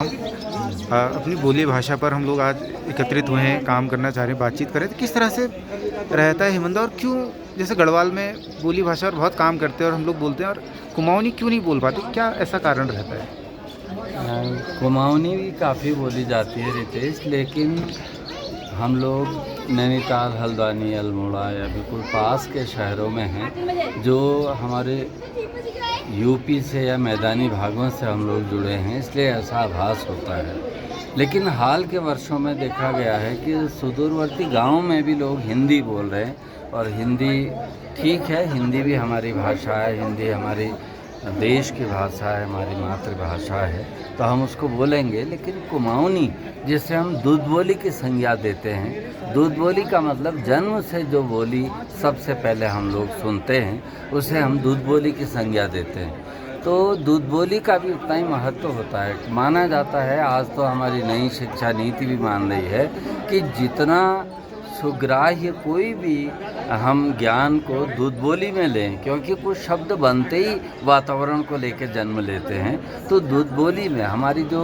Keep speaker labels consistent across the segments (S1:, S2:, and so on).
S1: अपनी बोली भाषा पर हम लोग आज एकत्रित हुए हैं, काम करना चाह रहे हैं, बातचीत कर रहे हैं, तो किस तरह से रहता है हिमंदा और क्यों जैसे गढ़वाल में बोली भाषा और बहुत काम करते हैं और हम लोग बोलते हैं और कुमाऊनी क्यों नहीं बोल पाते, क्या ऐसा कारण रहता है?
S2: कुमाऊनी भी काफ़ी बोली जाती है रितेश, लेकिन हम लोग नैनीताल, हल्द्वानी, अल्मोड़ा या बिल्कुल पास के शहरों में हैं जो हमारे यूपी से या मैदानी भागों से हम लोग जुड़े हैं, इसलिए ऐसा आभास होता है। लेकिन हाल के वर्षों में देखा गया है कि सुदूरवर्ती गाँव में भी लोग हिंदी बोल रहे हैं और हिंदी ठीक है, हिंदी भी हमारी भाषा है, हिंदी हमारी देश की भाषा है, हमारी मातृभाषा है, तो हम उसको बोलेंगे। लेकिन कुमाऊनी जिसे हम दूध बोली की संज्ञा देते हैं, दूध बोली का मतलब जन्म से जो बोली सबसे पहले हम लोग सुनते हैं उसे हम दूध बोली की संज्ञा देते हैं। तो दूध बोली का भी उतना ही महत्व होता है। माना जाता है, आज तो हमारी नई शिक्षा नीति भी मान रही है कि जितना सुग्राह्य कोई भी हम ज्ञान को दूध बोली में लें, क्योंकि कुछ शब्द बनते ही वातावरण को लेकर जन्म लेते हैं। तो दूध बोली में हमारी जो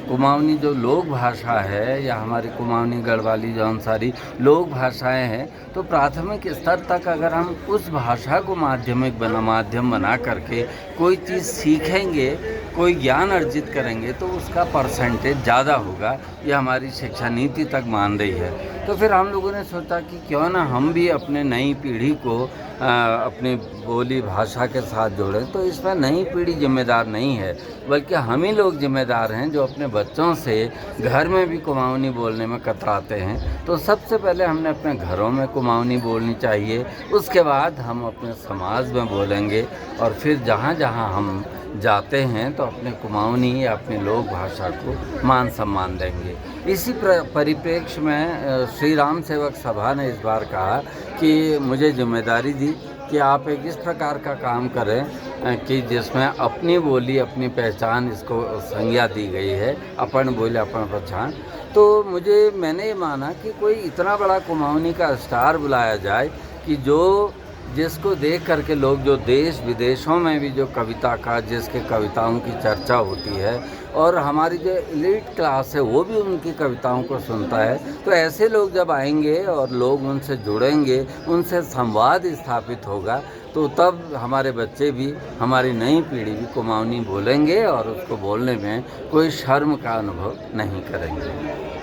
S2: कुमाऊनी जो लोक भाषा है या हमारी कुमाऊनी गढ़वाली जौन सारी लोक भाषाएं हैं, तो प्राथमिक स्तर तक अगर हम उस भाषा को माध्यम बना करके कोई चीज़ सीखेंगे, कोई ज्ञान अर्जित करेंगे, तो उसका परसेंटेज ज़्यादा होगा। ये हमारी शिक्षा नीति तक मान रही है। तो फिर हम लोगों ने सोचा कि क्यों ना हम भी अपने नई पीढ़ी को अपनी बोली भाषा के साथ जोड़ें। तो इसमें नई पीढ़ी जिम्मेदार नहीं है, बल्कि हम ही लोग जिम्मेदार हैं जो अपने बच्चों से घर में भी कुमाऊनी बोलने में कतराते हैं। तो सबसे पहले हमने अपने घरों में कुमाऊनी बोलनी चाहिए, उसके बाद हम अपने समाज में बोलेंगे और फिर जहाँ जहाँ हम जाते हैं तो अपने कुमाऊनी या अपनी लोक भाषा को मान सम्मान देंगे। इसी परिप्रेक्ष्य में श्री राम सेवक सभा ने इस बार कहा कि मुझे जिम्मेदारी दी कि आप एक इस प्रकार का काम करें कि जिसमें अपनी बोली अपनी पहचान इसको संज्ञा दी गई है, अपन बोले अपन पहचान। तो मैंने ये माना कि कोई इतना बड़ा कुमाऊनी का स्टार बुलाया जाए कि जिसको देख करके लोग जो देश विदेशों में भी जो कविता का जिसके कविताओं की चर्चा होती है और हमारी जो एलीट क्लास है वो भी उनकी कविताओं को सुनता है। तो ऐसे लोग जब आएंगे और लोग उनसे जुड़ेंगे, उनसे संवाद स्थापित होगा, तो तब हमारे बच्चे भी, हमारी नई पीढ़ी भी कुमाऊनी बोलेंगे और उसको बोलने में कोई शर्म का अनुभव नहीं करेंगे।